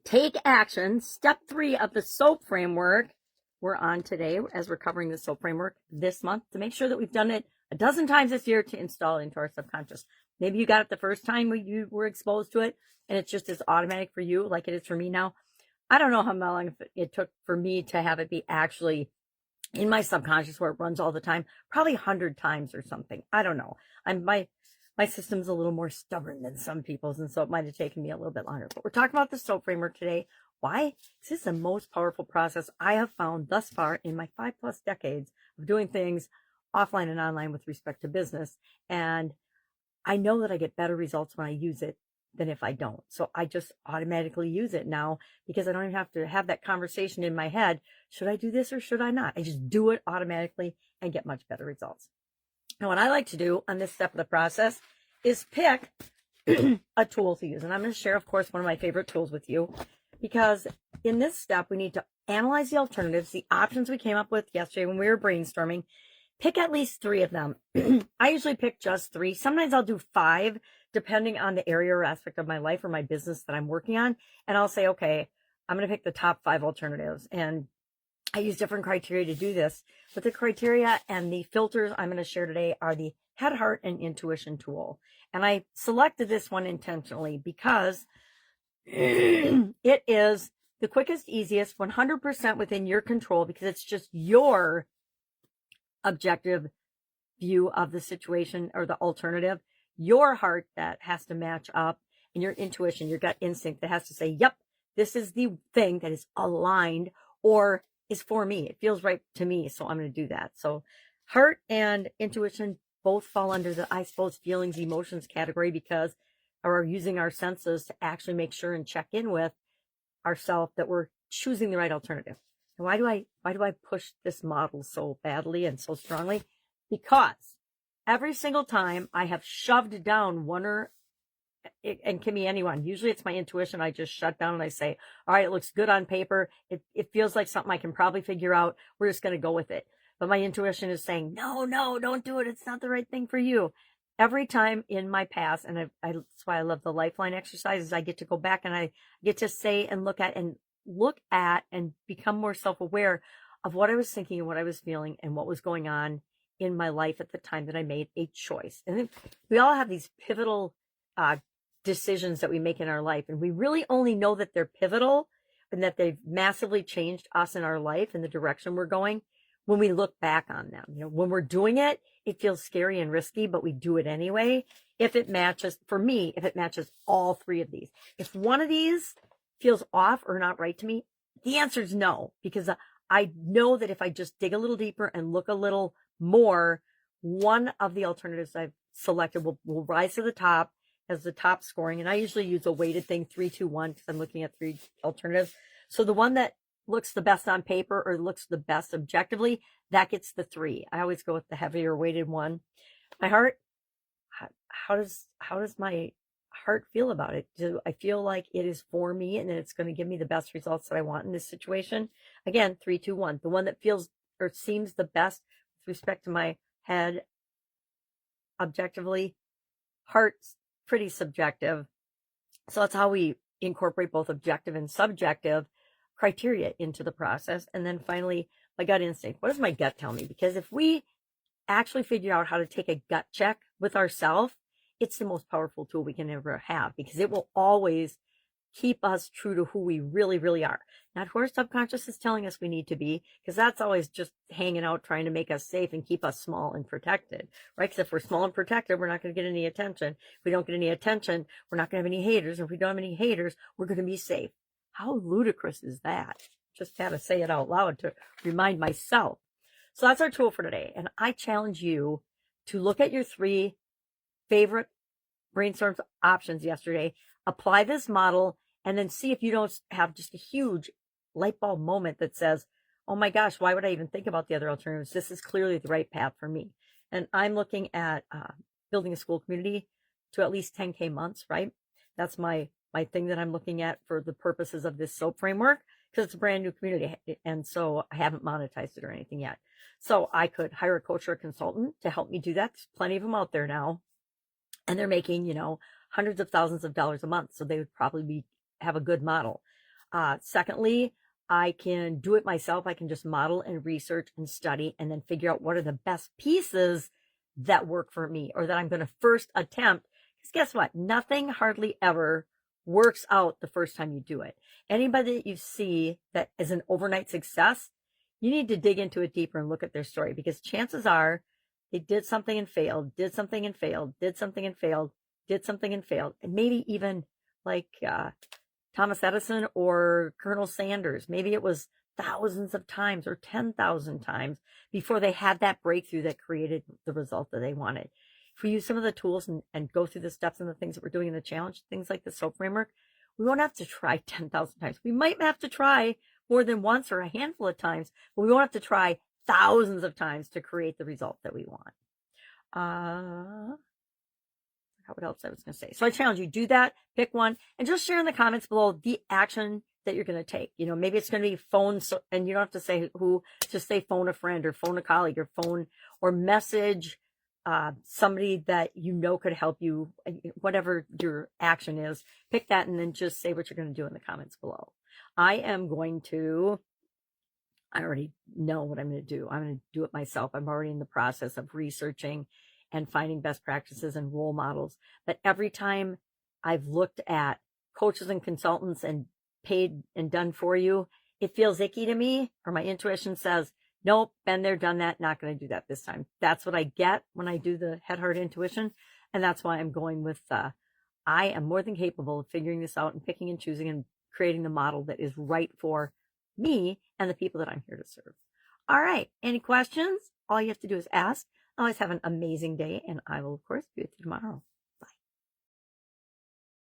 Take action. Step 3 of the soap framework we're on today as we're covering the soap framework this month to make sure that we've done it a dozen times this year to install it into our subconscious. Maybe you got it the first time you were exposed to it and it's just as automatic for you like it is for me now. I don't know how long it took for me to have it be actually in my subconscious where it runs all the time, probably 100 times or something. I don't know. My system's a little more stubborn than some people's, and so it might have taken me a little bit longer. But we're talking about the soap framework today. Why? Because this is the most powerful process I have found thus far in my 5+ decades of doing things offline and online with respect to business. And I know that I get better results when I use it than if I don't. So I just automatically use it now because I don't even have to have that conversation in my head. Should I do this or should I not? I just do it automatically and get much better results. Now, what I like to do on this step of the process is pick a tool to use. And I'm going to share, of course, one of my favorite tools with you, because in this step, we need to analyze the alternatives, the options we came up with yesterday when we were brainstorming, pick at least 3 of them. I usually pick just 3. Sometimes I'll do 5, depending on the area or aspect of my life or my business that I'm working on. And I'll say, okay, I'm going to pick the top 5 alternatives. And I use different criteria to do this, but the criteria and the filters I'm going to share today are the head, heart, and intuition tool. And I selected this one intentionally because it is the quickest, easiest, 100% within your control, because it's just your objective view of the situation or the alternative, your heart that has to match up, and your intuition, your gut instinct that has to say, yep, this is the thing that is aligned or is for me. It feels right to me, so I'm going to do that. So heart and intuition both fall under the, I suppose, feelings, emotions category, because we're using our senses to actually make sure and check in with ourselves that we're choosing the right alternative. And why do I push this model so badly and so strongly? Because every single time I have shoved down one or, and can be anyone, usually it's my intuition, I just shut down and I say, all right, it looks good on paper. It feels like something I can probably figure out. We're just going to go with it. But my intuition is saying, no, don't do it. It's not the right thing for you. Every time in my past, and that's why I love the lifeline exercises, I get to go back and I get to say and look at and become more self-aware of what I was thinking and what I was feeling and what was going on in my life at the time that I made a choice. And then we all have these pivotal decisions that we make in our life, and we really only know that they're pivotal and that they've massively changed us in our life and the direction we're going when we look back on them. You know, when we're doing it, it feels scary and risky, but we do it anyway. If it matches, for me, if it matches all 3 of these, if one of these feels off or not right to me, the answer is no, because I know that if I just dig a little deeper and look a little more, one of the alternatives I've selected will rise to the top as the top scoring. And I usually use a weighted thing, 3, 2, 1, because I'm looking at 3 alternatives. So the one that looks the best on paper or looks the best objectively, that gets the 3. I always go with the heavier weighted one. My heart, how does my heart feel about it? Do I feel like it is for me and that it's going to give me the best results that I want in this situation? Again, 3, 2, 1. The one that feels or seems the best with respect to my head objectively. Heart's pretty subjective. So that's how we incorporate both objective and subjective criteria into the process. And then finally, my gut instinct. What does my gut tell me? Because if we actually figure out how to take a gut check with ourselves, it's the most powerful tool we can ever have, because it will always keep us true to who we really, really are. Not who our subconscious is telling us we need to be, because that's always just hanging out trying to make us safe and keep us small and protected, right? Because if we're small and protected, we're not going to get any attention. If we don't get any attention, we're not going to have any haters. And if we don't have any haters, we're going to be safe. How ludicrous is that? Just had to say it out loud to remind myself. So that's our tool for today. And I challenge you to look at your 3 favorite brainstorm options yesterday, apply this model, and then see if you don't have just a huge light bulb moment that says, oh my gosh, why would I even think about the other alternatives? This is clearly the right path for me. And I'm looking at building a school community to at least 10K months, right? That's my thing that I'm looking at for the purposes of this soap framework, because it's a brand new community. And so I haven't monetized it or anything yet. So I could hire a coach or a consultant to help me do that. There's plenty of them out there now. And they're making, hundreds of thousands of dollars a month. So they would probably have a good model. Secondly, I can do it myself. I can just model and research and study and then figure out what are the best pieces that work for me or that I'm going to first attempt. Because guess what? Nothing hardly ever works out the first time you do it. Anybody that you see that is an overnight success, you need to dig into it deeper and look at their story, because chances are they did something and failed, did something and failed, did something and failed, did something and failed. And maybe even like Thomas Edison or Colonel Sanders, maybe it was thousands of times or 10,000 times before they had that breakthrough that created the result that they wanted. If we use some of the tools and go through the steps and the things that we're doing in the challenge, things like the SOAP framework, we won't have to try 10,000 times. We might have to try more than once or a handful of times, but we won't have to try thousands of times to create the result that we want. What else I was going to say? So I challenge you, do that, pick one, and just share in the comments below the action that you're going to take. You know, maybe it's going to be phone, and you don't have to say who, just say phone a friend or phone a colleague or phone or message somebody that you know could help you, whatever your action is. Pick that and then just say what you're going to do in the comments below. I already know what I'm going to do. I'm going to do it myself. I'm already in the process of researching and finding best practices and role models. But every time I've looked at coaches and consultants and paid and done for you, it feels icky to me, or my intuition says, nope, been there, done that, not going to do that this time. That's what I get when I do the head, heart, intuition. And that's why I'm going with, I am more than capable of figuring this out and picking and choosing and creating the model that is right for me and the people that I'm here to serve. All right. Any questions? All you have to do is ask. Always have an amazing day, and I will, of course, be with you tomorrow.